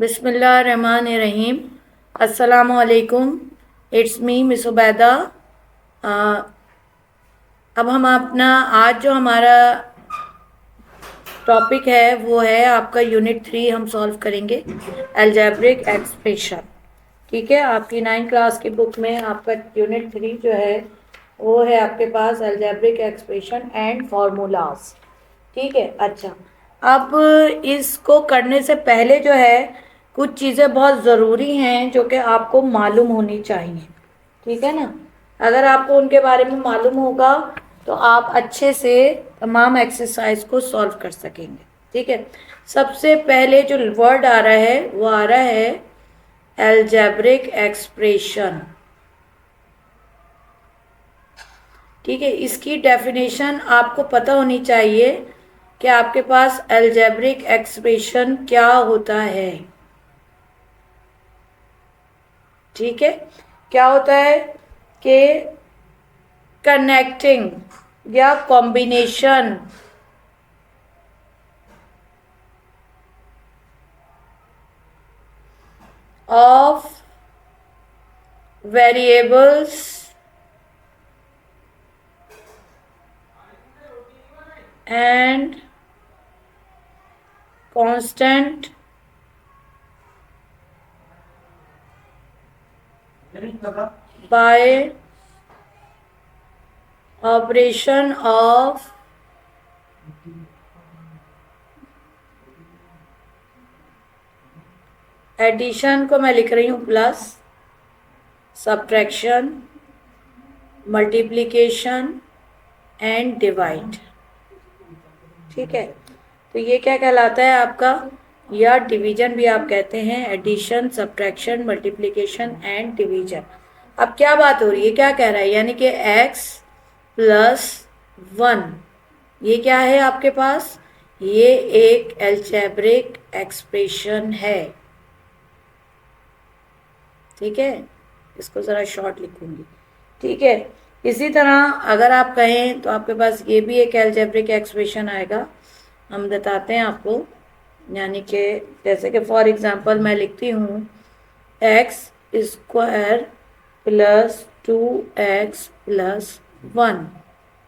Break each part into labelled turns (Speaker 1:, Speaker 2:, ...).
Speaker 1: बिस्मिल्लाहिर्रहमानिर्रहीम। अस्सलामुअलैकुम। It's me miss Ubaida. अब हम अपना आज जो हमारा टॉपिक है वो है आपका यूनिट 3 हम सॉल्व करेंगे अलजेब्रिक एक्सप्रेशन। ठीक है, आपकी 9 क्लास की बुक में आपका यूनिट 3 जो है वो है आपके पास अलजेब्रिक एक्सप्रेशन एंड फार्मूलाज। ठीक है, अच्छा, अब इसको करने से पहले जो है कुछ चीज़ें बहुत ज़रूरी हैं जो कि आपको मालूम होनी चाहिए। ठीक है ना, अगर आपको उनके बारे में मालूम होगा तो आप अच्छे से तमाम एक्सरसाइज को सॉल्व कर सकेंगे। ठीक है, सबसे पहले जो वर्ड आ रहा है वो आ रहा है अलजेब्रिक एक्सप्रेशन। ठीक है, इसकी डेफिनेशन आपको पता होनी चाहिए कि आपके पास अलजेब्रिक एक्सप्रेशन क्या होता है। ठीक है, क्या होता है कि कनेक्टिंग या combination of variables and constant by operation of addition को मैं लिख रही हूँ plus, subtraction, multiplication and divide. ठीक है, तो ये क्या कहलाता है आपका, या डिवीजन भी आप कहते हैं, addition, subtraction, multiplication and division. अब क्या बात हो रही है, क्या कह रहा है, यानी कि x प्लस 1 ये क्या है आपके पास, ये एक अलजेब्रिक एक्सप्रेशन है। ठीक है, इसको ज़रा शॉर्ट लिखूंगी। ठीक है, इसी तरह अगर आप कहें तो आपके पास ये भी एक अलजेब्रिक एक्सप्रेशन आएगा। हम बताते हैं आपको, यानी कि जैसे कि फॉर एग्जांपल मैं लिखती हूँ x square plus 2x plus 1।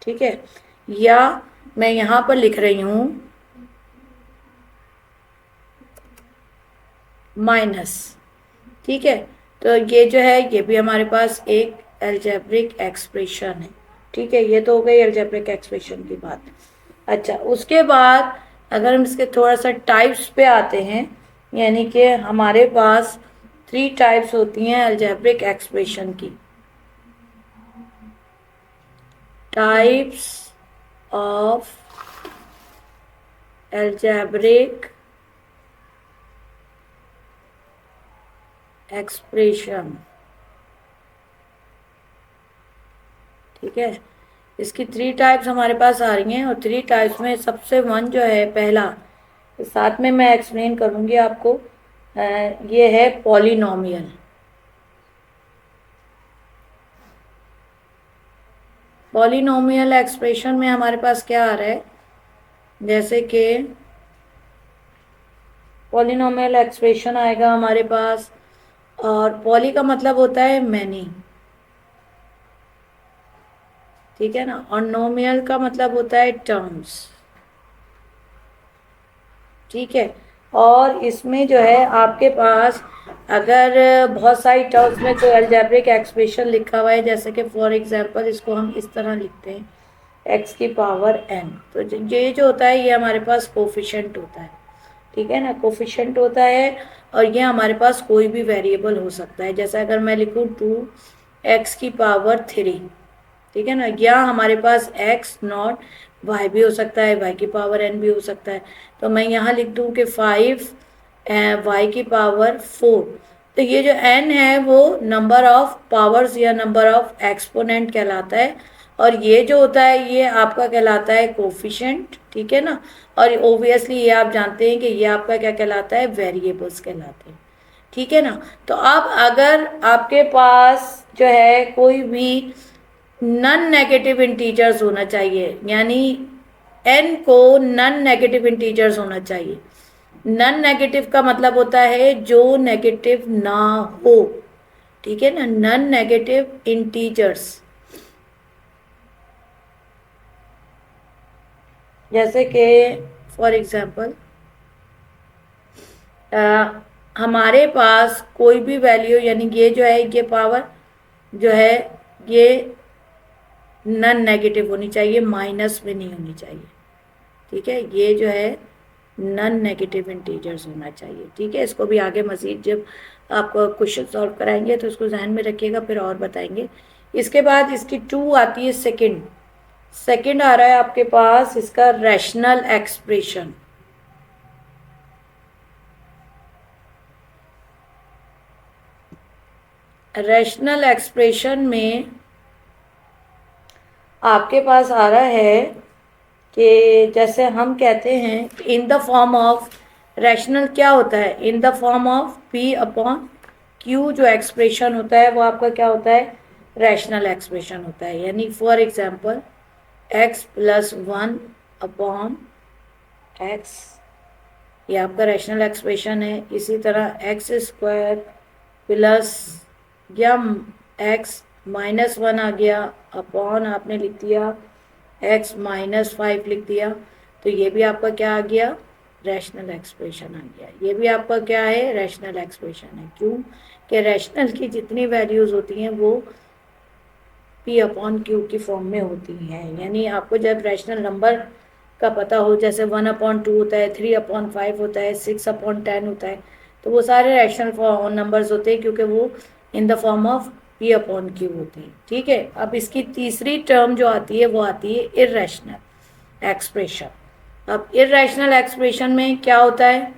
Speaker 1: ठीक है, या मैं यहाँ पर लिख रही हूँ माइनस। ठीक है, तो ये जो है ये भी हमारे पास एक अलजेब्रिक एक्सप्रेशन है। ठीक है, ये तो हो गई अलजेब्रिक एक्सप्रेशन की बात। अच्छा, उसके बाद अगर हम इसके थोड़ा सा टाइप्स पे आते हैं, यानी कि हमारे पास 3 टाइप्स होती हैं अलजेब्रिक एक्सप्रेशन की। Types of algebraic expression. ठीक है, इसकी 3 टाइप्स हमारे पास आ रही हैं, और 3 टाइप्स में सबसे 1 जो है पहला, साथ में मैं एक्सप्लेन करूंगी आपको, ये है पॉलिनोमियल। पॉलिनोमियल एक्सप्रेशन में हमारे पास क्या आ रहा है, जैसे कि पॉलिनोमियल एक्सप्रेशन आएगा हमारे पास, और पॉली का मतलब होता है मैनी। ठीक है ना, और नोमियल का मतलब होता है टर्म्स। ठीक है, और इसमें जो है आपके पास अगर बहुत सारी टर्म्स में कोई अलजेब्रिक एक्सप्रेशन लिखा हुआ है, जैसे कि फॉर एग्जांपल इसको हम इस तरह लिखते हैं x की पावर n, तो ये जो होता है ये हमारे पास कोफिशिएंट होता है। ठीक है ना, कोफिशिएंट होता है, और ये हमारे पास कोई भी वेरिएबल हो सकता है। जैसे अगर मैं लिखूँ 2x की पावर 3, ठीक है ना, या हमारे पास x नॉट y भी हो सकता है, y की पावर n भी हो सकता है। तो मैं यहाँ लिख दूँ कि 5 y की पावर 4। तो ये जो n है वो नंबर ऑफ पावर्स या नंबर ऑफ एक्सपोनेंट कहलाता है, और ये जो होता है ये आपका कहलाता है कोफिशिएंट। ठीक है ना, और ओबियसली ये आप जानते हैं कि ये आपका क्या कहलाता है, वेरिएबल्स कहलाते हैं। ठीक है ना, तो अब अगर आपके पास जो है कोई भी नॉन नेगेटिव इंटीजर्स होना चाहिए, यानी n को नॉन नेगेटिव इंटीजर्स होना चाहिए। नॉन नेगेटिव का मतलब होता है जो नेगेटिव ना हो, ठीक है ना, नॉन नेगेटिव इंटीजर्स। जैसे कि फॉर एग्जांपल हमारे पास कोई भी वैल्यू, यानी ये जो है ये पावर जो है ये नॉन नेगेटिव होनी चाहिए, माइनस में नहीं होनी चाहिए, ठीक है, ये जो है नॉन नेगेटिव इंटीजर्स होना चाहिए, ठीक है। इसको भी आगे मजीद जब आपको क्वेश्चन सॉल्व कराएंगे तो इसको ध्यान में रखिएगा, फिर और बताएंगे। इसके बाद इसकी टू आती है सेकंड। सेकंड आ रहा है आपके पास इसका रैशनल एक्सप्रेशन। रैशनल एक्सप्रेशन में आपके पास आ रहा है कि जैसे हम कहते हैं इन द फॉर्म ऑफ, रैशनल क्या होता है, इन the form of P upon Q, जो एक्सप्रेशन होता है वो आपका क्या होता है, रैशनल एक्सप्रेशन होता है। यानी for example x+1 upon x, ये आपका रैशनल एक्सप्रेशन है। इसी तरह x² प्लस या x-1 आ गया अपॉन आपने लिख दिया x-5 लिख दिया, तो ये भी आपका क्या आ गया, रैशनल एक्सप्रेशन आ गया। ये भी आपका क्या है, रैशनल एक्सप्रेशन है। क्यों कि रैशनल की जितनी वैल्यूज होती हैं वो p अपॉन क्यू की फॉर्म में होती हैं। यानी आपको जब रैशनल नंबर का पता हो, जैसे 1/2 होता है, 3/5 होता है, 6/10 होता है, तो वो सारे रैशनल नंबर्स होते हैं क्योंकि वो इन the form of p upon Q होते हैं, ठीक है। अब इसकी तीसरी टर्म जो आती है वो आती है इर्रेशनल एक्सप्रेशन। अब इर्रेशनल एक्सप्रेशन में क्या होता है,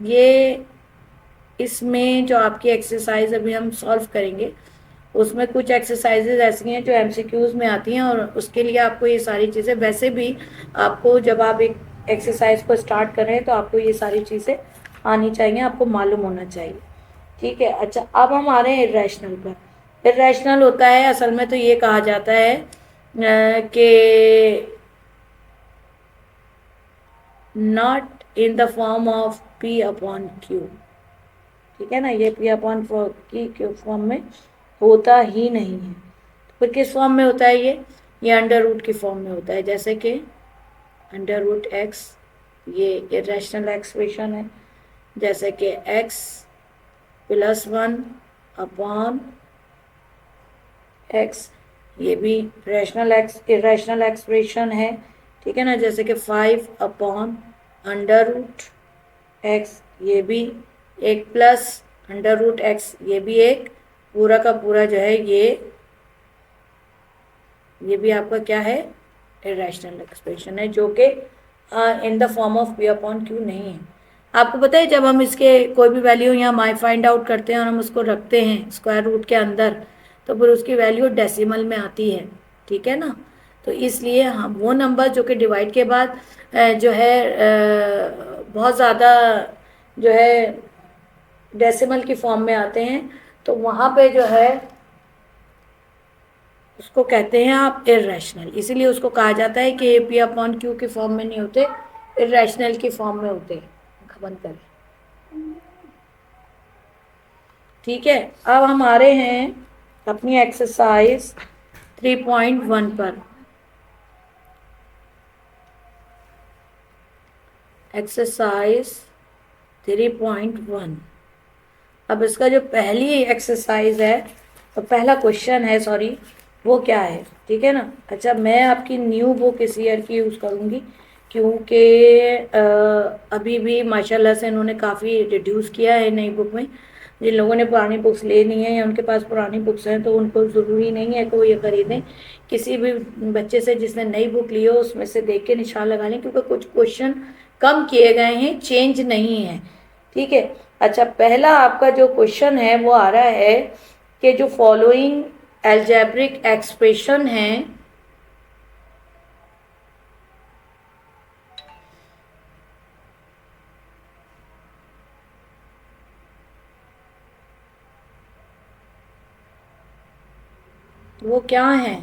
Speaker 1: ये इसमें जो आपकी एक्सरसाइज अभी हम सॉल्व करेंगे उसमें कुछ एक्सरसाइजेज ऐसी हैं जो एमसीक्यूज में आती हैं, और उसके लिए आपको ये सारी चीज़ें, वैसे भी आपको जब आप एक एक्सरसाइज को स्टार्ट कर रहे हैं तो आपको ये सारी चीज़ें आनी चाहिए, आपको मालूम होना चाहिए, ठीक है। अच्छा, अब हम आ रहे हैं इर्रेशनल पर। इर्रेशनल होता है असल में तो ये कहा जाता है कि not in the form of p upon Q, ठीक है ना, ये p अपॉन की फॉर्म में होता ही नहीं है। तो फिर किस फॉर्म में होता है ये अंडर रूट की फॉर्म में होता है। जैसे कि √x, ये इर्रेशनल एक्सप्रेशन है। जैसे कि x+1 अपॉन x, ये भी इर्रेशनल एक्सप्रेशन है, ठीक है ना। जैसे कि 5/√x, ये भी एक, प्लस √x, ये भी एक, पूरा का पूरा जो है ये भी आपका क्या है, इर्रेशनल एक्सप्रेशन है, जो कि इन the form of p upon Q नहीं है। आपको पता है जब हम इसके कोई भी वैल्यू यहाँ फाइंड आउट करते हैं और हम उसको रखते हैं स्क्वायर रूट के अंदर, तो फिर उसकी वैल्यू डेसिमल में आती है, ठीक है ना। तो इसलिए हम वो नंबर जो कि डिवाइड के बाद जो है बहुत ज़्यादा जो है डेसिमल की फॉर्म में आते हैं, तो वहाँ पे जो है उसको कहते हैं आप इर्रेशनल। इसीलिए उसको कहा जाता है कि p अपॉन क्यू की फॉर्म में नहीं होते, इर्रेशनल की फॉर्म में होते हैं। बंद करें, ठीक है। अब हम आ रहे हैं अपनी एक्सरसाइज 3.1 पर। एक्सरसाइज 3.1, अब इसका जो पहली एक्सरसाइज है, तो पहला क्वेश्चन है, सॉरी, वो क्या है, ठीक है ना। अच्छा, मैं आपकी न्यू बुक इस ईयर की यूज़ करूँगी क्योंकि अभी भी माशाल्लाह से इन्होंने काफ़ी रिड्यूस किया है नई बुक में। जिन लोगों ने पुरानी बुक्स लेनी है या उनके पास पुरानी बुक्स हैं तो उनको ज़रूरी नहीं है कि वो ये खरीदें। किसी भी बच्चे से जिसने नई बुक ली हो उसमें से देख के निशान लगा लें, क्योंकि कुछ क्वेश्चन कम किए गए हैं, चेंज नहीं है, ठीक है। अच्छा, पहला आपका जो क्वेश्चन है वो आ रहा है कि जो फॉलोइंग एल्जेब्रिक एक्सप्रेशन है वो क्या है।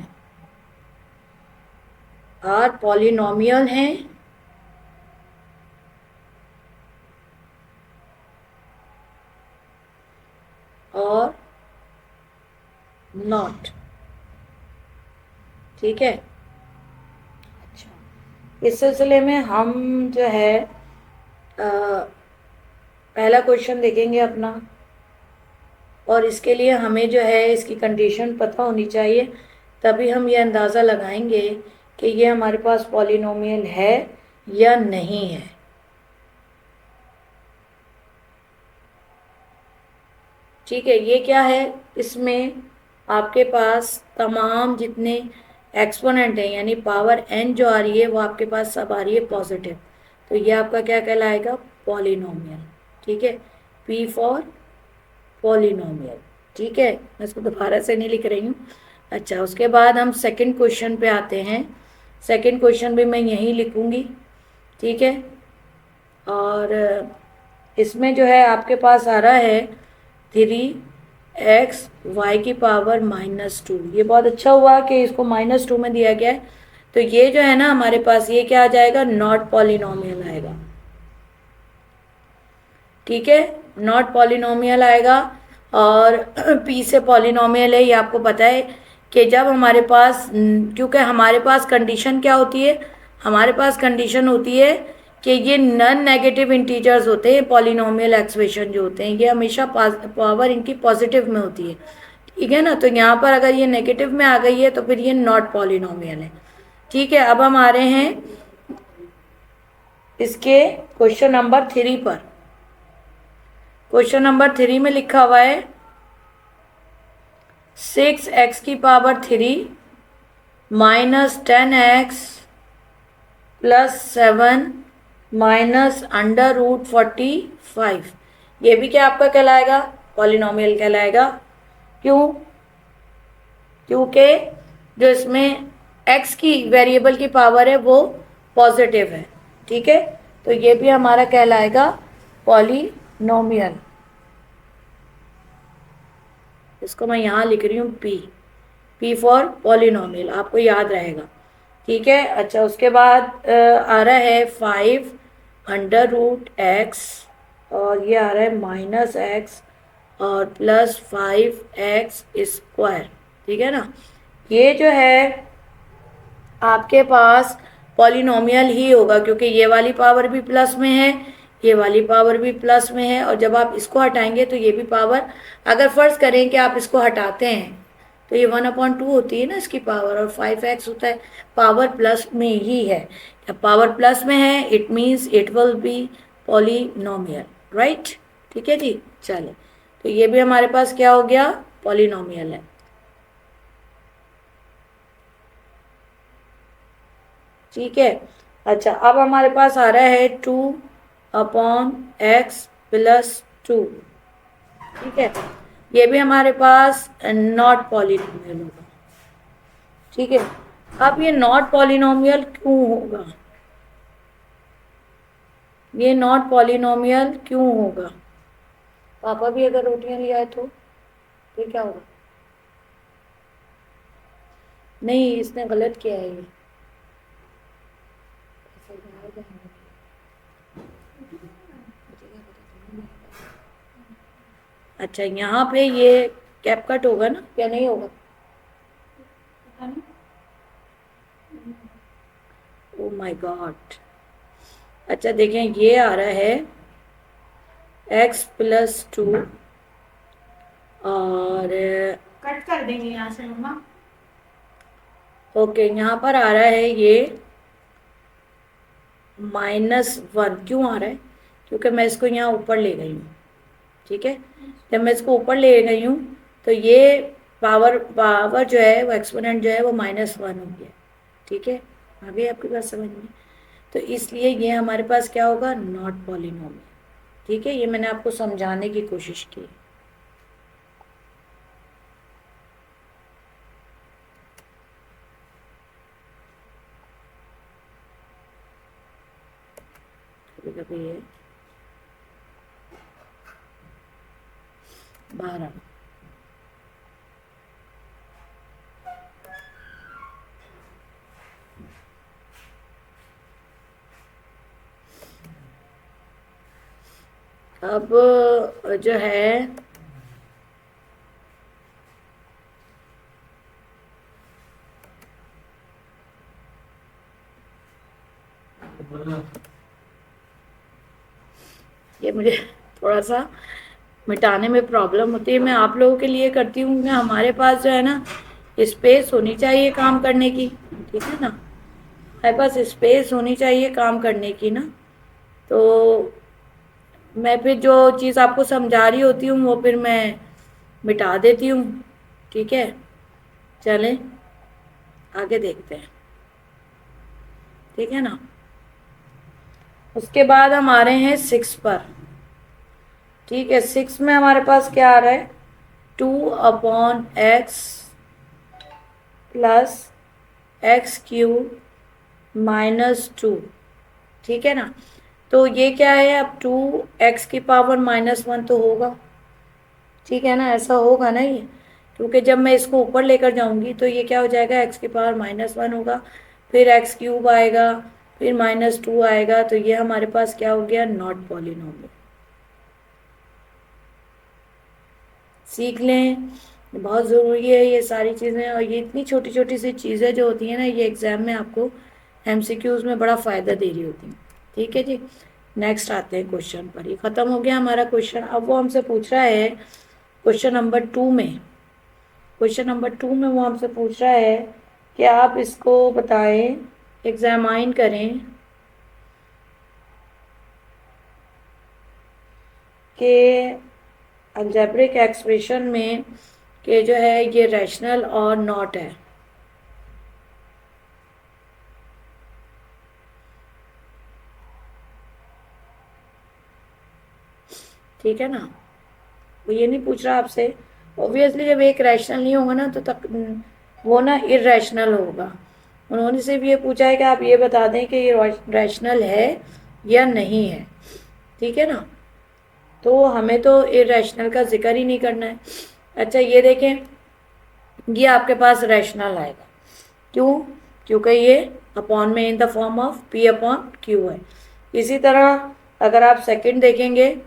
Speaker 1: आर पॉलिनोमियल हैं और नॉट। ठीक है। अच्छा, इस सिलसिले में हम जो है पहला क्वेश्चन देखेंगे अपना, और इसके लिए हमें जो है इसकी कंडीशन पता होनी चाहिए, तभी हम ये अंदाज़ा लगाएंगे कि ये हमारे पास पॉलिनोमियल है या नहीं है। ठीक है, ये क्या है, इसमें आपके पास तमाम जितने एक्सपोनेंट हैं यानी पावर n जो आ रही है वो आपके पास सब आ रही है पॉजिटिव, तो ये आपका क्या कहलाएगा, पॉलिनोमियल। ठीक है, P फॉर पॉलिनोमियल। ठीक है, मैं इसको दोबारा से नहीं लिख रही हूँ। अच्छा, उसके बाद हम सेकंड क्वेश्चन पे आते हैं। सेकंड क्वेश्चन भी मैं यहीं लिखूँगी। ठीक है, और इसमें जो है आपके पास आ रहा है 3x की पावर -2। ये बहुत अच्छा हुआ कि इसको -2 में दिया गया है, तो ये जो है ना हमारे पास ये क्या आ जाएगा, नॉट पॉलिनोमियल आएगा। ठीक है, नॉट पॉलिनोमियल आएगा। और p से पॉलिनोमियल है, ये आपको पता है कि जब हमारे पास, क्योंकि हमारे पास कंडीशन क्या होती है, हमारे पास कंडीशन होती है कि ये नॉन नेगेटिव इंटीजर्स होते हैं, पॉलिनोमियल एक्सप्रेशन जो होते हैं ये हमेशा पावर इनकी पॉजिटिव में होती है। ठीक है ना, तो यहाँ पर अगर ये नेगेटिव में आ गई है तो फिर ये नॉट पॉलिनोमियल है। ठीक है, अब हम आ रहे हैं इसके क्वेश्चन नंबर 3 पर। क्वेश्चन नंबर 3 में लिखा हुआ है 6x की पावर 3 -10x + 7 -√45। ये भी क्या आपका कहलाएगा, पॉलिनोमियल कहलाएगा। क्यों, क्योंकि जो इसमें x की वेरिएबल की पावर है वो पॉजिटिव है। ठीक है, तो ये भी हमारा कहलाएगा पॉलिनोमियल। इसको मैं यहाँ लिख रही हूँ P फॉर पॉलिनोमियल, आपको याद रहेगा। ठीक है, अच्छा उसके बाद आ रहा है 5 √x, और ये आ रहा है -x और +5x²। ठीक है ना, ये जो है आपके पास पॉलिनोमियल ही होगा, क्योंकि ये वाली पावर भी प्लस में है, ये वाली पावर भी प्लस में है, और जब आप इसको हटाएंगे तो ये भी पावर, अगर फर्ज करें कि आप इसको हटाते हैं तो ये 1/2 होती है ना इसकी पावर, और 5x होता है, पावर प्लस में ही है। जब पावर प्लस में है it means it will be polynomial, right. ठीक है जी, चले, तो ये भी हमारे पास क्या हो गया, पॉलिनोमियल है। ठीक है, अच्छा अब हमारे पास आ रहा है 2/x + 2। ठीक है, ये भी हमारे पास नॉट पॉलिनोमियल होगा। ठीक है, अब ये नॉट पॉलिनोमियल क्यों होगा, ये नॉट पॉलिनोमियल क्यों होगा, पापा भी अगर रोटियां ले आए तो फिर क्या होगा, नहीं इसने गलत किया है ये। अच्छा, यहाँ पे ये कैप कट होगा ना या नहीं होगा, ओ माय गॉड। अच्छा देखें, ये आ रहा है x + 2 और
Speaker 2: कट कर देंगे यहाँ से मम्मा।
Speaker 1: ओके, यहाँ पर आ रहा है ये -1। क्यों आ रहा है, क्योंकि मैं इसको यहाँ ऊपर ले गई हूँ। ठीक है, जब मैं इसको ऊपर ले गई हूँ तो ये पावर जो है वो एक्सपोनेंट जो है वो -1 हो गया। ठीक है, आ गई आपकी बात समझ में, तो इसलिए ये हमारे पास क्या होगा, नॉट पॉलिनोमियल। ठीक है, ये मैंने आपको समझाने की कोशिश की। कभी कभी ये 12। अब जो है ये मुझे थोड़ा सा मिटाने में प्रॉब्लम होती है। मैं आप लोगों के लिए करती हूँ कि हमारे पास जो है ना स्पेस होनी चाहिए काम करने की, ठीक है ना, हमारे पास स्पेस होनी चाहिए काम करने की ना। तो मैं फिर जो चीज़ आपको समझा रही होती हूँ वो फिर मैं मिटा देती हूँ, ठीक है। चलें आगे देखते हैं, ठीक है ना। उसके बाद हम आ रहे हैं 6 पर, ठीक है। 6 में हमारे पास क्या आ रहा है, 2/x प्लस x³ -2, ठीक है ना। तो ये क्या है, अब 2x⁻⁻1 तो होगा, ठीक है ना, ऐसा होगा ना ये, क्योंकि जब मैं इसको ऊपर लेकर जाऊंगी तो ये क्या हो जाएगा, x⁻1 होगा, फिर x³ आएगा, फिर -2 आएगा, तो ये हमारे पास क्या हो गया, नॉट पॉलिनोमियल। सीख लें, बहुत ज़रूरी है ये सारी चीज़ें। और ये इतनी छोटी छोटी सी चीज़ें जो होती हैं ना, ये एग्ज़ाम में आपको MCQs में बड़ा फ़ायदा दे रही होती हैं, ठीक है जी। नेक्स्ट आते हैं क्वेश्चन पर। ये ख़त्म हो गया हमारा क्वेश्चन। अब वो हमसे पूछ रहा है क्वेश्चन नंबर 2 में, क्वेश्चन नंबर 2 में वो हमसे पूछ रहा है कि आप इसको बताएं, एग्जामाइन करें कि अलजेब्रिक एक्सप्रेशन में कि जो है ये रैशनल और नॉट है, ठीक है ना। वो ये नहीं पूछ रहा आपसे, ऑब्वियसली जब एक रैशनल नहीं होगा ना तो वो ना इरेशनल होगा। उन्होंने सिर्फ ये पूछा है कि आप ये बता दें कि ये रैशनल है या नहीं है, ठीक है ना। तो हमें तो इरेशनल का जिक्र ही नहीं करना है। अच्छा ये देखें, ये आपके पास रैशनल आएगा, क्यों, क्योंकि ये अपॉन में इन द फॉर्म ऑफ P/Q है। इसी तरह अगर आप सेकंड देखेंगे,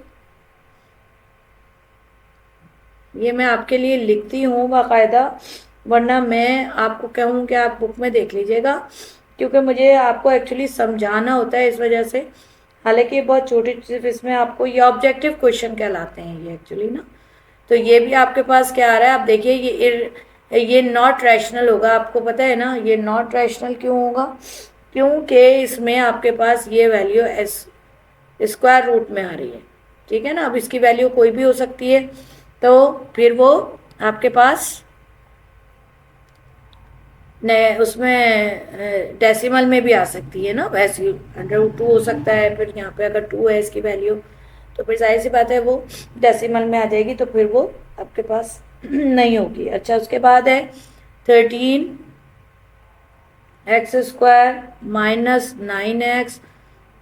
Speaker 1: ये मैं आपके लिए लिखती हूँ बाकायदा, वरना मैं आपको कहूँ कि आप बुक में देख लीजिएगा, क्योंकि मुझे आपको एक्चुअली समझाना होता है इस वजह से। हालांकि बहुत छोटी सिर्फ इसमें आपको ये ऑब्जेक्टिव क्वेश्चन कहलाते हैं ये एक्चुअली ना। तो ये भी आपके पास क्या आ रहा है, आप देखिए ये नॉट रैशनल होगा, आपको पता है ना ये नॉट रैशनल क्यों होगा, क्योंकि इसमें आपके पास ये वैल्यू स्क्वायर रूट में आ रही है, ठीक है ना। अब इसकी वैल्यू कोई भी हो सकती है, तो फिर वो आपके पास उसमें डेसिमल में भी आ सकती है ना, वैसे √2 हो सकता है, फिर यहाँ पे अगर 2 है इसकी वैल्यू तो फिर जाहिर सी बात है वो डेसिमल में आ जाएगी, तो फिर वो आपके पास नहीं होगी। अच्छा उसके बाद है 13x² -9x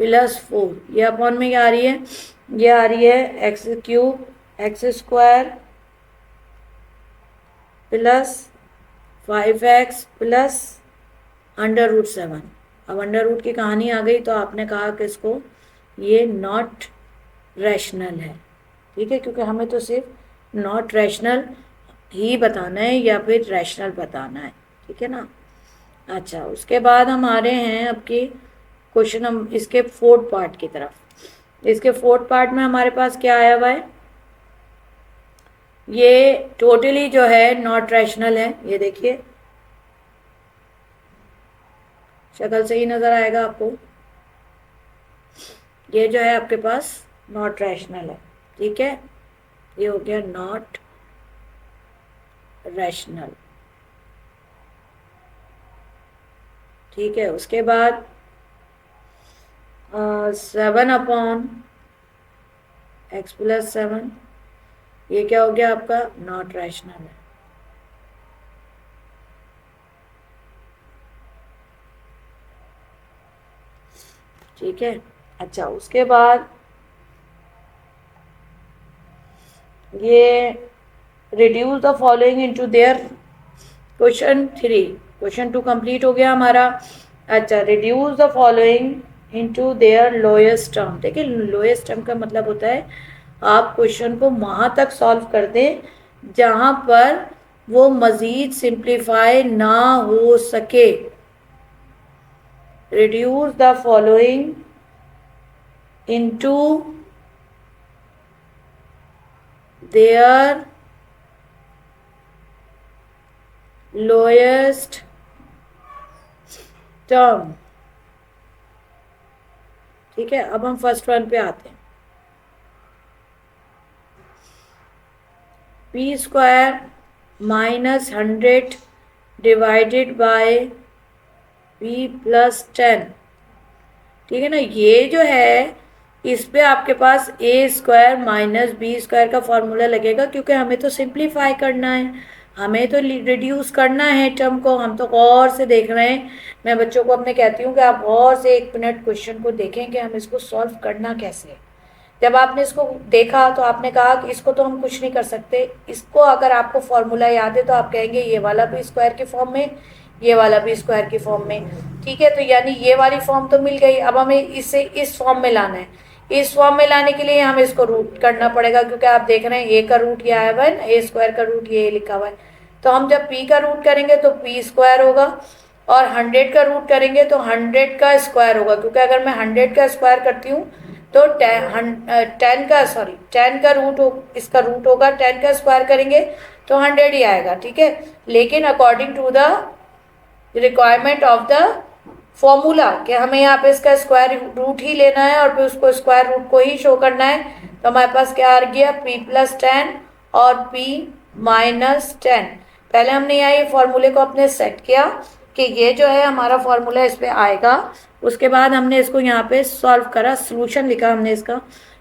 Speaker 1: +4, ये अपॉन में क्या आ रही है, ये आ रही है x³ x² +5x +√7। अब अंडर रूट की कहानी आ गई, तो आपने कहा कि इसको ये नॉट रैशनल है, ठीक है, क्योंकि हमें तो सिर्फ नॉट रैशनल ही बताना है या फिर रैशनल बताना है, ठीक है ना। अच्छा उसके बाद हम आ रहे हैं आपके क्वेश्चन हम इसके फोर्थ पार्ट की तरफ। इसके फोर्थ पार्ट में हमारे पास क्या आया हुआ है, ये टोटली जो है नॉट रैशनल है। ये देखिए शक्ल से ही नज़र आएगा आपको, ये जो है आपके पास नॉट रैशनल है, ठीक है, ये हो गया नॉट रैशनल, ठीक है। उसके बाद 7/x + 7, ये क्या हो गया आपका, नॉट रैशनल है, ठीक है। अच्छा उसके बाद ये reduce the following into their, question 3, question 2 complete हो गया हमारा। अच्छा reduce the following into their lowest term, देखिए लोएस्ट टर्म का मतलब होता है आप क्वेश्चन को वहां तक सॉल्व कर दें जहां पर वो मजीद सिंप्लीफाई ना हो सके। Reduce the following into their lowest term. ठीक है, अब हम फर्स्ट वन पे आते हैं। P square minus 100 divided by P plus 10। ठीक है ना, ये जो है इस पे आपके पास ए स्क्वायर माइनस बी स्क्वायर का फॉर्मूला लगेगा, क्योंकि हमें तो सिंप्लीफाई करना है, हमें तो रिड्यूस करना है टर्म को। हम तो गौर से देख रहे हैं। मैं बच्चों को अपने कहती हूँ कि आप गौर से 1 मिनट क्वेश्चन को देखें कि हम इसको सॉल्व करना कैसे है। जब आपने इसको देखा तो आपने कहा कि इसको तो हम कुछ नहीं कर सकते, इसको अगर आपको फॉर्मूला याद है तो आप कहेंगे ये वाला भी स्क्वायर के फॉर्म में, ये वाला भी स्क्वायर के फॉर्म में। ठीक है, तो यानी ये वाली फॉर्म तो मिल गई। अब हमें इसे इस फॉर्म में लाना है। इस फॉर्म में लाने के लिए हमें इसको रूट करना पड़ेगा, क्योंकि आप देख रहे हैं ए का रूट ये आया हुआ है, ए स्क्वायर का रूट ये लिखा हुआ है। तो हम जब पी का रूट करेंगे तो पी स्क्वायर होगा, और 100 का रूट करेंगे तो 100 का स्क्वायर होगा, क्योंकि अगर मैं 100 का स्क्वायर करती हूँ तो 10 का रूट इसका रूट होगा, 10 का स्क्वायर करेंगे तो 100 ही आएगा। ठीक है, लेकिन according to the requirement of the formula कि हमें यहाँ पे इसका स्क्वायर रूट ही लेना है और फिर उसको स्क्वायर रूट को ही शो करना है, तो हमारे पास क्या आ गया, p प्लस 10 और p माइनस 10। पहले हमने यहाँ ये फॉर्मूले को अपने सेट किया कि ये जो है हमारा फॉर्मूला इस पे आएगा। उसके बाद हमने इसको यहाँ पे सॉल्व करा, सोल्यूशन लिखा हमने इसका।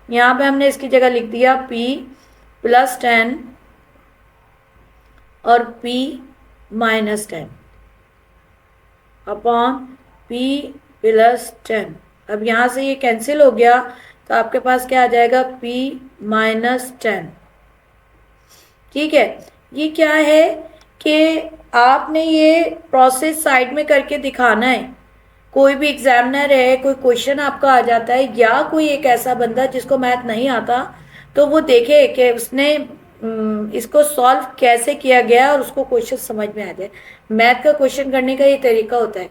Speaker 1: यहाँ पे हमने इसकी जगह लिख दिया p प्लस 10 और p minus 10 upon p plus 10। अब यहाँ से ये कैंसिल हो गया तो आपके पास क्या आ जाएगा, p माइनस 10। ठीक है, ये क्या है कि आपने ये प्रोसेस साइड में करके दिखाना है। कोई भी एग्जामिनर है, कोई क्वेश्चन आपका आ जाता है, या कोई एक ऐसा बंदा जिसको मैथ नहीं आता, तो वो देखे कि उसने इसको सॉल्व कैसे किया गया और उसको क्वेश्चन समझ में आ जाए। मैथ का क्वेश्चन करने का ये तरीका होता है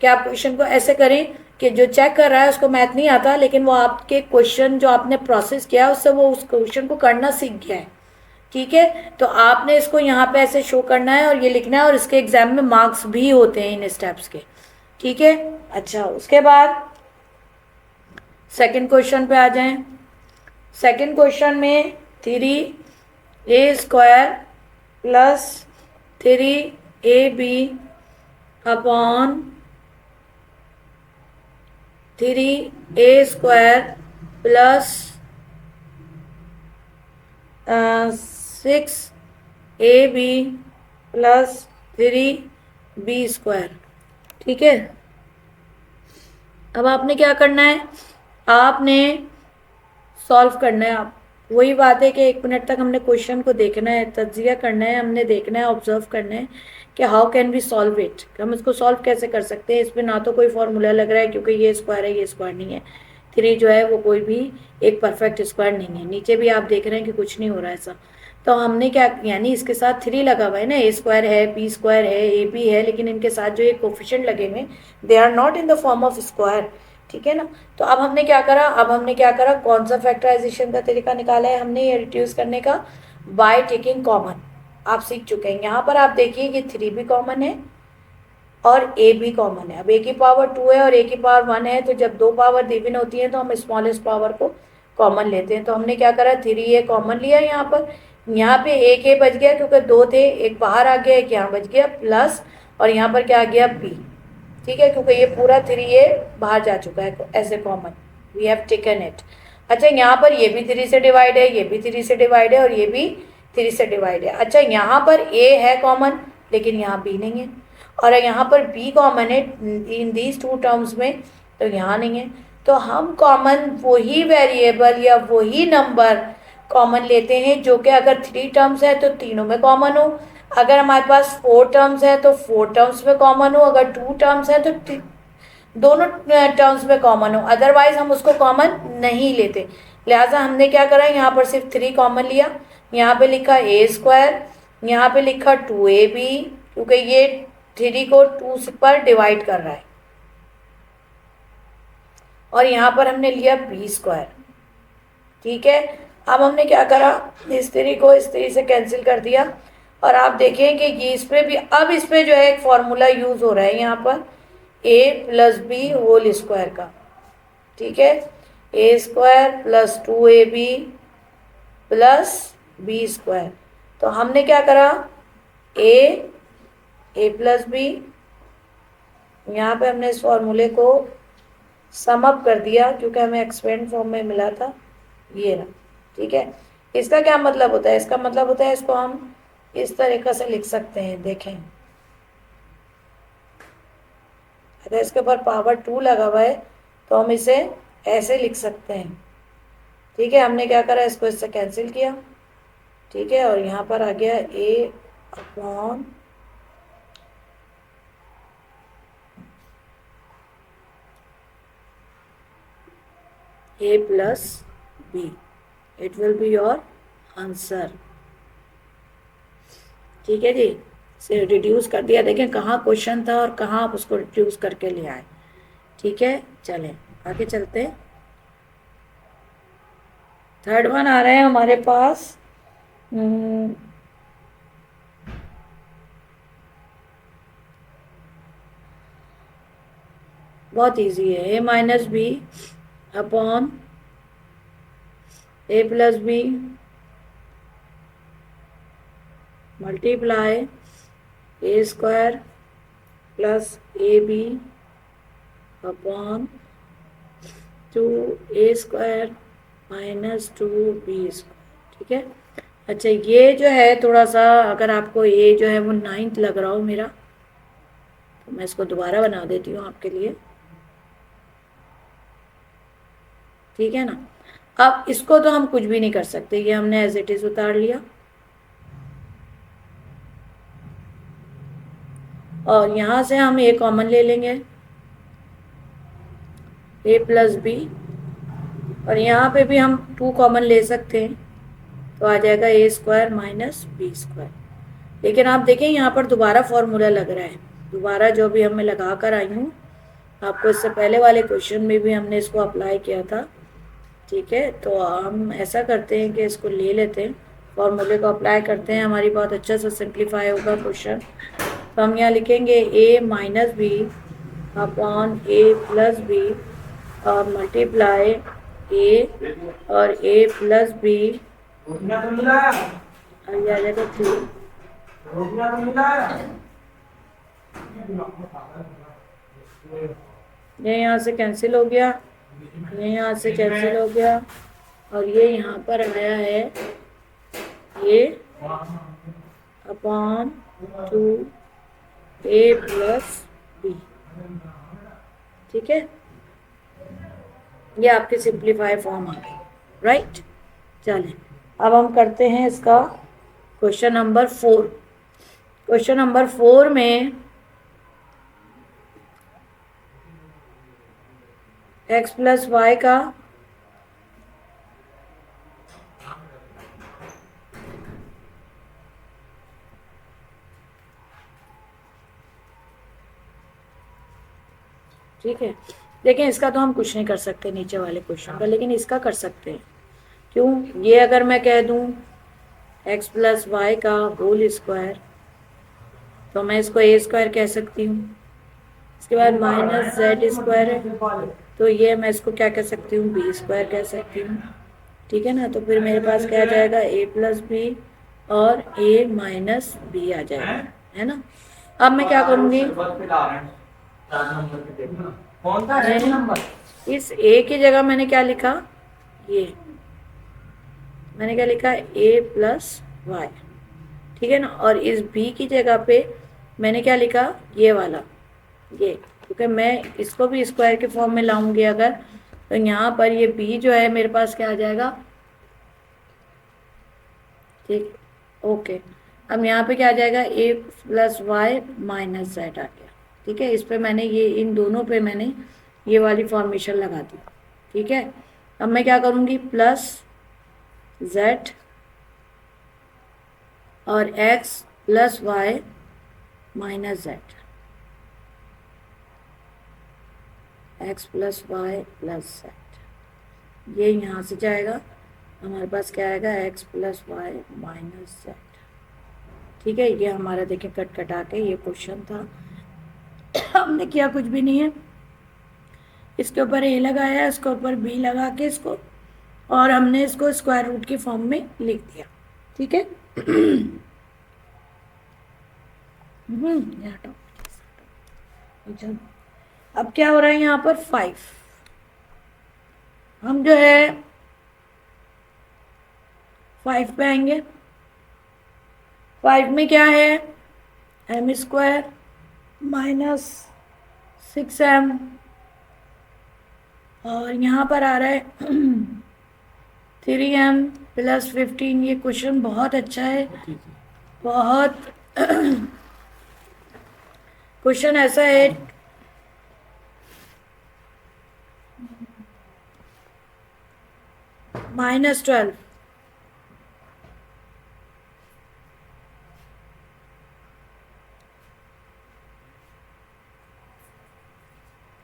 Speaker 1: कि आप क्वेश्चन को ऐसे करें कि जो चेक कर रहा है उसको मैथ नहीं आता, लेकिन वो आपके क्वेश्चन जो आपने प्रोसेस किया उससे वो उस क्वेश्चन को करना सीख गया है। ठीक है, तो आपने इसको यहाँ पे ऐसे शो करना है और ये लिखना है, और इसके एग्जाम में मार्क्स भी होते हैं इन स्टेप्स के। ठीक है, अच्छा उसके बाद सेकंड क्वेश्चन पे आ जाएं। सेकंड क्वेश्चन में 3a square plus 3ab upon 3a square plus 6ab plus 3b square. ठीक है, अब आपने क्या करना है, आपने सॉल्व करना है। आप वही बात है कि 1 मिनट तक हमने क्वेश्चन को देखना है, तज्जिया करना है, हमने देखना है, ऑब्जर्व करना है कि how can we solve it, हम इसको सॉल्व कैसे कर सकते हैं। इसमें ना तो कोई फॉर्मूला लग रहा है, क्योंकि ये स्क्वायर है, ये स्क्वायर नहीं है। 3 जो है वो कोई भी एक परफेक्ट स्क्वायर नहीं है। नीचे भी आप देख रहे हैं कि कुछ नहीं हो रहा है ऐसा। तो हमने क्या, यानी इसके साथ 3 लगा हुआ है ना, ए स्क्वायर है, बी स्क्वायर है, ए बी है, लेकिन इनके साथ जो ये कोफिशिएंट लगे हुए they are not in the form of square. ठीक है ना, तो अब हमने क्या करा, कौन सा फैक्टराइजेशन का तरीका निकाला है हमने, ये रिड्यूस करने का, बाय टेकिंग कॉमन। आप सीख चुके हैं। यहाँ पर आप देखिए कि 3 भी कॉमन है और ए भी कॉमन है। अब ए की पावर 2 है और ए की पावर 1 है, तो जब 2 पावर डिविन होती है तो हम स्मॉलेस्ट पावर को कॉमन लेते हैं। तो हमने क्या करा, 3a कॉमन लिया यहाँ पर। यहाँ पे एक ए बच गया क्योंकि 2 थे, एक बाहर आ गया, एक यहाँ बच गया, प्लस और यहाँ पर क्या आ गया, b। ठीक है, क्योंकि ये पूरा 3a बाहर जा चुका है as a common, we have taken it. अच्छा, यहाँ पर ये भी 3 से डिवाइड है, ये भी 3 से डिवाइड है और ये भी 3 से डिवाइड है। अच्छा, यहाँ पर a है कॉमन, लेकिन यहाँ b नहीं है, और यहाँ पर b कॉमन है इन दीज 2 टर्म्स में, तो यहाँ नहीं है। तो हम कॉमन वही वेरिएबल या वही नंबर कॉमन लेते हैं जो कि अगर 3 टर्म्स है तो तीनों में कॉमन हो, अगर हमारे पास 4 टर्म्स है तो 4 टर्म्स में कॉमन हो, अगर 2 टर्म्स है तो दोनों टर्म्स में कॉमन हो, अदरवाइज हम उसको कॉमन नहीं लेते। लिहाजा हमने क्या करा, यहाँ पर सिर्फ 3 कॉमन लिया, यहाँ पे लिखा ए स्क्वायर, यहाँ पे लिखा 2ab, क्योंकि ये 3 को 2 पर डिवाइड कर रहा है, और यहाँ पर हमने लिया बी स्क्वायर। ठीक है, अब हमने क्या करा, इस 3 को इस 3 से कैंसिल कर दिया, और आप देखें कि ये इस पे भी, अब इस पे जो है एक फॉर्मूला यूज हो रहा है यहाँ पर a plus B whole square का। ठीक है, A square plus 2ab plus B square. तो हमने क्या करा, ए प्लस बी, यहाँ पे हमने इस फॉर्मूले को सम अप कर दिया क्योंकि हमें एक्सपेंड फॉर्म में मिला था, ये रहा। ठीक है, इसका क्या मतलब होता है, इसका मतलब होता है इसको हम इस तरीक़े से लिख सकते हैं। देखें, अगर इसके ऊपर पावर 2 लगा हुआ है तो हम इसे ऐसे लिख सकते हैं। ठीक है, हमने क्या करा, इसको इससे कैंसिल किया। ठीक है, और यहाँ पर आ गया a upon a plus b, it will be your answer. ठीक है जी, से रिड्यूस कर दिया। देखें कहाँ क्वेश्चन था और कहाँ आप उसको रिड्यूस करके ले आए। ठीक है, चलें आगे चलते हैं। थर्ड वन आ रहे हैं हमारे पास, बहुत इजी है, a minus B upon a plus B multiply A square plus A B upon 2a square minus 2b square. ठीक है, अच्छा ये जो है थोड़ा सा, अगर आपको ये जो है वो 9th लग रहा हो मेरा, तो मैं इसको दोबारा बना देती हूँ आपके लिए। ठीक है ना, अब इसको तो हम कुछ भी नहीं कर सकते, ये हमने एज इट इज उतार लिया, और यहाँ से हम a कॉमन ले लेंगे, a प्लस बी, और यहाँ पे भी हम 2 कॉमन ले सकते हैं, तो आ जाएगा a square minus B square. लेकिन आप देखें यहाँ पर दोबारा फॉर्मूला लग रहा है, दोबारा जो भी हमें लगा कर आई हूँ, आपको इससे पहले वाले क्वेश्चन में भी हमने इसको अप्लाई किया था। ठीक है, तो हम ऐसा करते हैं कि इसको ले लेते हैं, फॉर्मूले को अप्लाई करते हैं, हमारी बहुत अच्छा सा सिंप्लीफाई होगा क्वेश्चन। तो हम यहाँ लिखेंगे a minus B upon a plus B और मल्टीप्लाई a और a प्लस बी, आ जाएगा 2, ये यहाँ से कैंसिल हो गया, ये यहाँ से कैंसिल हो गया, और ये यहाँ पर आया है a upon 2a plus B. ठीक है, ये आपकी सिंप्लीफाई फॉर्म आ गई, राइट। चलें अब हम करते हैं इसका क्वेश्चन नंबर 4। क्वेश्चन नंबर 4 में x प्लस वाई का ठीक है, लेकिन इसका तो हम कुछ नहीं कर सकते नीचे वाले क्वेश्चन का, लेकिन इसका कर सकते हैं। क्यों, ये अगर मैं कह दूं x प्लस वाई का होल स्क्वायर, तो मैं इसको a स्क्वायर कह सकती हूँ, इसके बाद माइनस z स्क्वायर है, तो ये मैं इसको क्या कह सकती हूँ, b स्क्वायर कह सकती हूँ। ठीक है ना, तो फिर मेरे पास क्या आ जाएगा, a प्लस बी और a माइनस बी आ जाएगा, है ना। अब मैं क्या करूँगी, इस a की जगह मैंने क्या लिखा, ये मैंने क्या लिखा, a प्लस वाई। ठीक है ना, और इस b की जगह पे मैंने क्या लिखा, ये वाला, ये, क्योंकि मैं इसको भी स्क्वायर के फॉर्म में लाऊंगी अगर, तो यहाँ पर ये b जो है मेरे पास क्या आ जाएगा। ठीक, ओके, अब यहाँ पे क्या आ जाएगा, a plus Y minus Z आ गया। ठीक है, इस पे मैंने ये, इन दोनों पे मैंने ये वाली फॉर्मेशन लगा दी। ठीक है, अब मैं क्या करूँगी, प्लस z और x plus y minus z, x plus Y plus z, ये यहाँ से जाएगा, हमारे पास क्या आएगा, x plus Y minus z। ठीक है, ये हमारा देखिए कट कटा के ये क्वेश्चन था। हमने किया कुछ भी नहीं है, इसके ऊपर a लगाया, इसके ऊपर b लगा के इसको, और हमने इसको स्क्वायर रूट की फॉर्म में लिख दिया। ठीक है, अब क्या हो रहा है यहाँ पर, 5, हम जो है 5 पे आएंगे। 5 में क्या है, एम स्क्वायर माइनस 6m, और यहाँ पर आ रहा है 3m प्लस 15। ये क्वेश्चन बहुत अच्छा है, बहुत क्वेश्चन ऐसा है -12।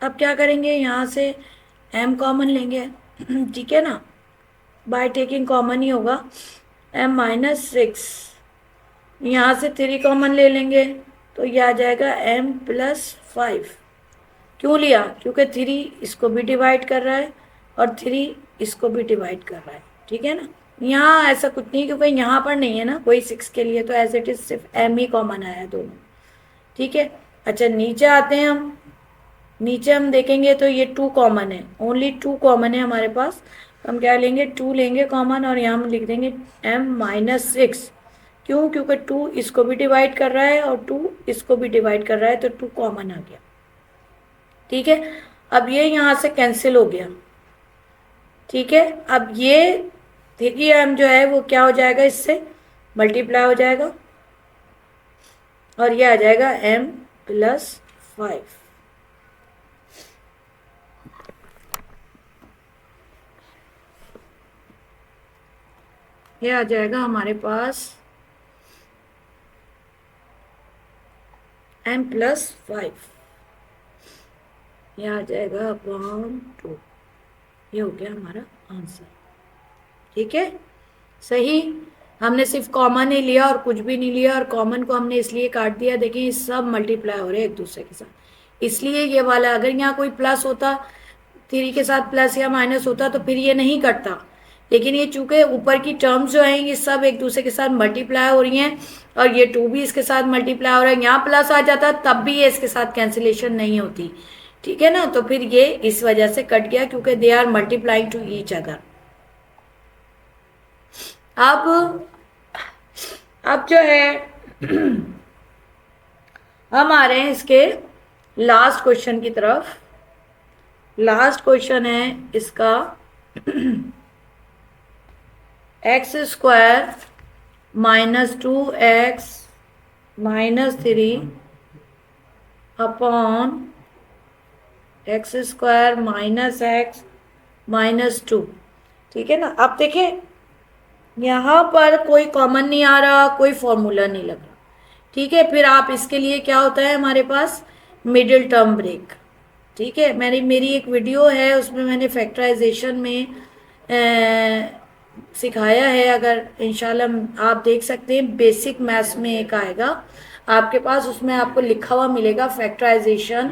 Speaker 1: अब क्या करेंगे, यहाँ से m कॉमन लेंगे। ठीक है ना, बाय टेकिंग कॉमन ही होगा, m माइनस 6, यहाँ से 3 कॉमन ले लेंगे तो ये आ जाएगा m प्लस 5। क्यों लिया, क्योंकि 3 इसको भी डिवाइड कर रहा है और 3 इसको भी डिवाइड कर रहा है। ठीक है ना, यहाँ ऐसा कुछ नहीं, क्योंकि यहाँ पर नहीं है ना कोई 6 के लिए, तो एज इट इज सिर्फ m ही कॉमन आया दोनों। ठीक है, अच्छा नीचे आते हैं हम, नीचे हम देखेंगे तो ये 2 कॉमन है, ओनली 2 कॉमन है हमारे पास। हम क्या लेंगे, 2 लेंगे कॉमन, और यहाँ हम लिख देंगे m माइनस 6। क्यों, क्योंकि 2 इसको भी डिवाइड कर रहा है और 2 इसको भी डिवाइड कर रहा है, तो 2 कॉमन आ गया। ठीक है, अब ये यहाँ से कैंसिल हो गया। ठीक है, अब ये 3m जो है वो क्या हो जाएगा, इससे मल्टीप्लाई हो जाएगा, और ये आ जाएगा m प्लस 5। ये आ जाएगा हमारे पास m प्लस 5, ये आ जाएगा अपॉन 2। ये हो गया हमारा आंसर। ठीक है, सही, हमने सिर्फ कॉमन ही लिया और कुछ भी नहीं लिया, और कॉमन को हमने इसलिए काट दिया, देखिए ये सब मल्टीप्लाई हो रहे हैं एक दूसरे के साथ, इसलिए ये वाला, अगर यहाँ कोई प्लस होता, 3 के साथ प्लस या माइनस होता तो फिर ये नहीं कटता, लेकिन ये चूंकि ऊपर की टर्म्स जो हैं ये सब एक दूसरे के साथ मल्टीप्लाई हो रही हैं, और ये 2 भी इसके साथ मल्टीप्लाई हो रहा है, यहाँ प्लस आ जाता तब भी ये इसके साथ कैंसिलेशन नहीं होती। ठीक है ना, तो फिर ये इस वजह से कट गया, क्योंकि they are multiplying to each other. अब जो है हम आ रहे हैं इसके लास्ट क्वेश्चन की तरफ। लास्ट क्वेश्चन है इसका x square minus 2x minus 3 upon x square minus x minus 2। ठीक है ना, अब देखिए यहाँ पर कोई कॉमन नहीं आ रहा, कोई फॉर्मूला नहीं लग रहा। ठीक है, फिर आप इसके लिए क्या होता है हमारे पास, मिडिल टर्म ब्रेक। ठीक है, मेरी एक वीडियो है, उसमें मैंने फैक्टराइजेशन में सिखाया है, अगर इंशाल्लाह आप देख सकते हैं, बेसिक मैथ्स में एक आएगा आपके पास, उसमें आपको लिखा हुआ मिलेगा फैक्टराइजेशन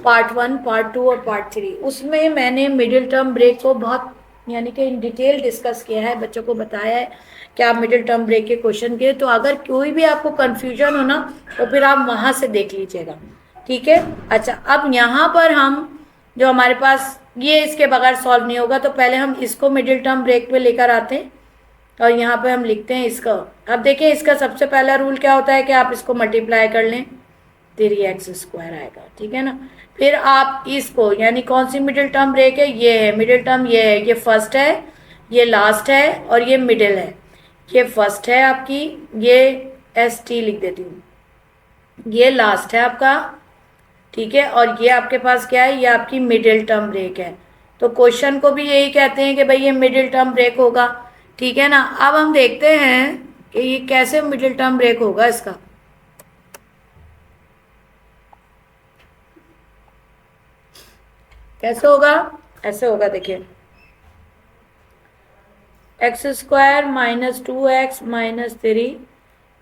Speaker 1: पार्ट 1, पार्ट 2 और पार्ट 3। उसमें मैंने मिडिल टर्म ब्रेक को बहुत यानी कि इन डिटेल डिस्कस किया है, बच्चों को बताया है कि आप मिडिल टर्म ब्रेक के क्वेश्चन के, तो अगर कोई भी आपको कंफ्यूजन हो ना तो फिर आप वहाँ से देख लीजिएगा। ठीक है, अच्छा अब यहाँ पर हम जो हमारे पास ये इसके बगैर सॉल्व नहीं होगा, तो पहले हम इसको मिडिल टर्म ब्रेक पे लेकर आते हैं, और यहाँ पे हम लिखते हैं इसका। अब देखिए इसका सबसे पहला रूल क्या होता है कि आप इसको मल्टीप्लाई कर लें, 3x स्क्वायर आएगा। ठीक है ना, फिर आप इसको, यानी कौन सी मिडिल टर्म ब्रेक है, ये है मिडिल टर्म, ये है, ये फर्स्ट है, ये लास्ट है, और ये मिडिल है। ये फर्स्ट है आपकी, ये ST लिख देती हूँ, ये लास्ट है आपका। ठीक है, और ये आपके पास क्या है, ये आपकी मिडिल टर्म ब्रेक है। तो क्वेश्चन को भी यही कहते हैं कि भाई ये मिडिल टर्म ब्रेक होगा, ठीक है ना। अब हम देखते हैं कि ये कैसे मिडिल टर्म ब्रेक होगा इसका। कैसे होगा, ऐसे होगा, देखिए x square minus 2x minus 3,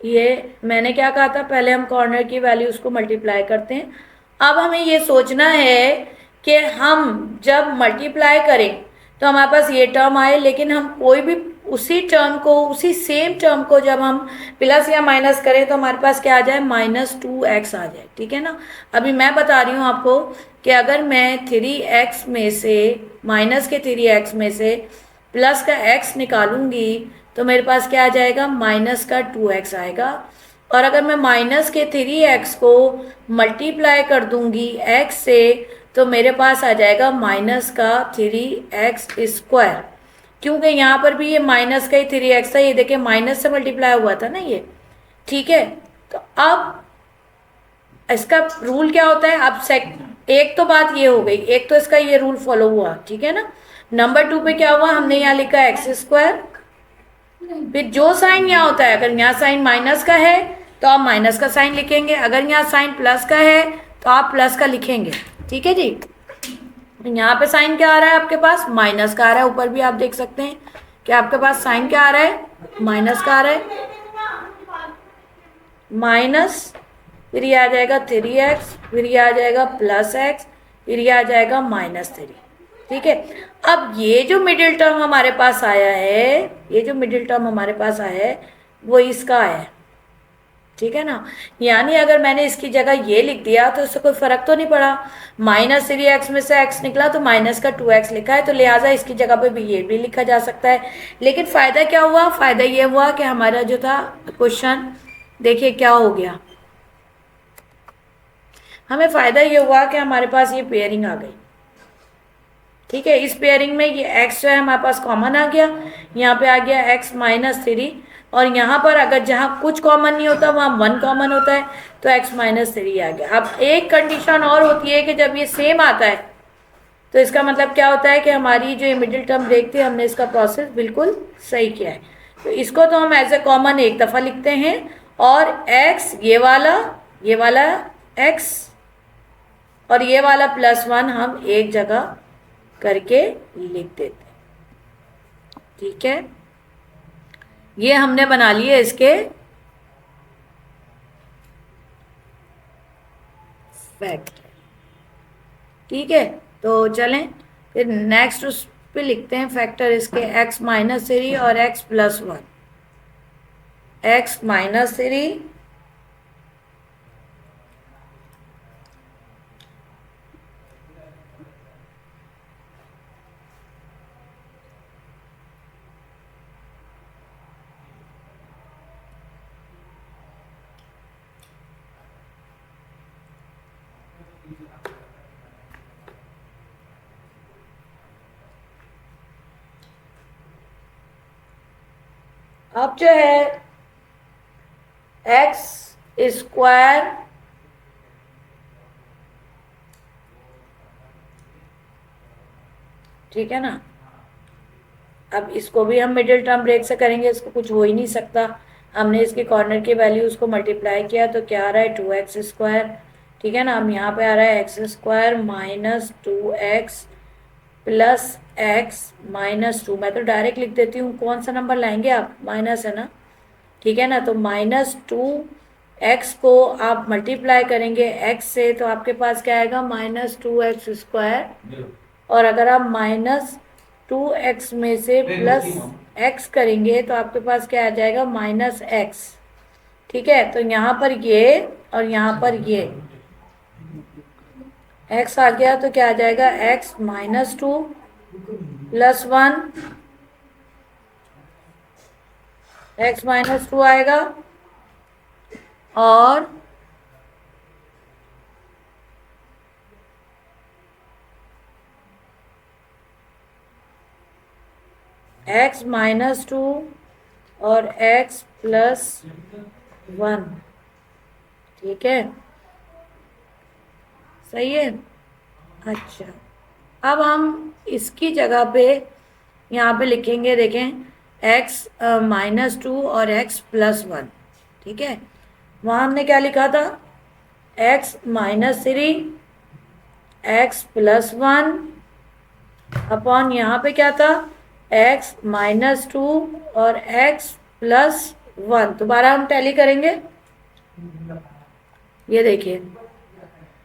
Speaker 1: ये मैंने क्या कहा था, पहले हम कॉर्नर की वैल्यूज को मल्टीप्लाई करते हैं। अब हमें ये सोचना है कि हम जब मल्टीप्लाई करें तो हमारे पास ये टर्म आए, लेकिन हम कोई भी उसी टर्म को, उसी सेम टर्म को जब हम प्लस या माइनस करें तो हमारे पास क्या आ जाए, -2x आ जाए, ठीक है ना। अभी मैं बता रही हूँ आपको कि अगर मैं 3x में से, माइनस के 3x में से प्लस का x निकालूंगी तो मेरे पास क्या आ जाएगा, माइनस का 2x आएगा। और अगर मैं माइनस के 3x को मल्टीप्लाई कर दूंगी x से तो मेरे पास आ जाएगा माइनस का 3x स्क्वायर, क्योंकि यहाँ पर भी ये माइनस का ही 3x था, ये देखिए माइनस से मल्टीप्लाई हुआ था ना ये, ठीक है। तो अब इसका रूल क्या होता है, अब एक तो बात ये हो गई, एक तो इसका ये रूल फॉलो हुआ, ठीक है ना। नंबर 2 पे क्या हुआ, हमने यहाँ लिखा एक्स स्क्वायर, फिर जो साइन यहाँ होता है, अगर यहाँ साइन माइनस का है तो आप माइनस का साइन लिखेंगे, अगर यहाँ साइन प्लस का है तो आप प्लस का लिखेंगे, ठीक है जी। यहाँ पे साइन क्या आ रहा है आपके पास, माइनस का आ रहा है, ऊपर भी आप देख सकते हैं कि आपके पास साइन क्या आ रहा है, माइनस का आ रहा है, माइनस, फिर ये आ जाएगा 3x, फिर ये आ जाएगा +x, फिर ये आ जाएगा -3, ठीक है। अब ये जो मिडिल टर्म हमारे पास आया है, ये जो मिडिल टर्म हमारे पास आया है वो इसका है, ठीक है ना। यानी अगर मैंने इसकी जगह ये लिख दिया तो इससे कोई फर्क तो नहीं पड़ा, -3x में से x निकला तो माइनस का 2x लिखा है, तो लिहाजा इसकी जगह पे भी ये भी लिखा जा सकता है। लेकिन फ़ायदा क्या हुआ, फ़ायदा ये हुआ कि हमारा जो था क्वेश्चन, देखिए क्या हो गया, हमें फ़ायदा ये हुआ कि हमारे पास ये पेयरिंग आ गई, ठीक है। इस पेयरिंग में ये x जो है हमारे पास कॉमन आ गया, यहाँ पे आ गया x -3, और यहाँ पर अगर जहाँ कुछ कॉमन नहीं होता वहाँ 1 कॉमन होता है तो x -3 आ गया। अब एक कंडीशन और होती है कि जब ये सेम आता है तो इसका मतलब क्या होता है कि हमारी जो मिडिल टर्म ब्रेक थी, हमने इसका प्रोसेस बिल्कुल सही किया है। तो इसको तो हम एज ए कॉमन एक दफ़ा लिखते हैं, और x ये वाला x और ये वाला +1 हम एक जगह करके लिख देते हैं, ठीक है। ये हमने बना लिए इसके फैक्टर, ठीक है। तो चलें फिर नेक्स्ट उस पे लिखते हैं फैक्टर इसके, x -3 और x +1, x -3 अब जो है एक्स स्क्वायर ठीक है ना। अब इसको भी हम मिडिल टर्म ब्रेक से करेंगे, इसको कुछ हो ही नहीं सकता। हमने इसके कॉर्नर की वैल्यूज को मल्टीप्लाई किया तो क्या आ रहा है 2x², ठीक है ना। अब यहाँ पे आ रहा है x² -2x + x -2, मैं तो डायरेक्ट लिख देती हूँ, कौन सा नंबर लाएंगे आप, माइनस है ना, ठीक है ना। तो -2x को आप मल्टीप्लाई करेंगे x से तो आपके पास क्या आएगा, -2x², और अगर आप -2x में से +x करेंगे तो आपके पास क्या आ जाएगा, -x, ठीक है। तो यहाँ पर ये और यहाँ पर ये x आ गया तो क्या आ जाएगा, x -2 + 1, x -2 आएगा, और x -2 और x +1, ठीक है, सही है। अच्छा अब हम इसकी जगह पे यहाँ पे लिखेंगे, देखें x-2 और x+1, ठीक है। वहाँ हमने क्या लिखा था, x-3 x+1 अपॉन यहाँ पे क्या था x-2 और x+1। दोबारा हम टैली करेंगे, ये देखिए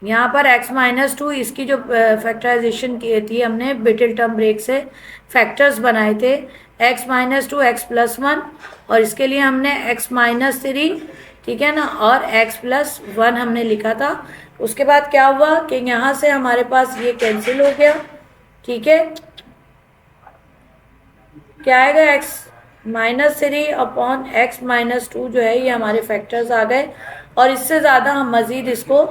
Speaker 1: यहाँ पर x-2 इसकी जो फैक्टराइजेशन की थी हमने बिटल टर्म ब्रेक से फैक्टर्स बनाए थे x-2 x+1, और इसके लिए हमने x-3, ठीक है ना, और x+1 हमने लिखा था। उसके बाद क्या हुआ कि यहाँ से हमारे पास ये कैंसिल हो गया, ठीक है। क्या आएगा x-3 अपॉन x-2 जो है ये हमारे फैक्टर्स आ गए, और इससे ज़्यादा हम मज़ीद इसको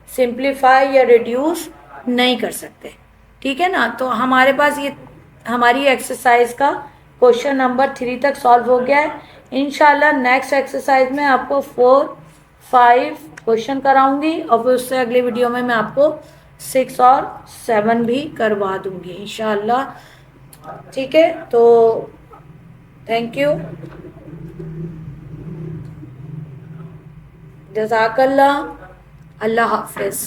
Speaker 1: सिंप्लीफाई या रिड्यूस नहीं कर सकते, ठीक है ना। तो हमारे पास ये हमारी एक्सरसाइज का क्वेश्चन नंबर 3 तक सॉल्व हो गया है। इंशाल्लाह नेक्स्ट एक्सरसाइज में आपको 4, 5 क्वेश्चन कराऊंगी, और फिर उससे अगले वीडियो में मैं आपको 6 और 7 भी करवा दूंगी इंशाल्लाह, ठीक है। तो थैंक यू, जज़ाकल्लाह, अल्लाह हाफिज़।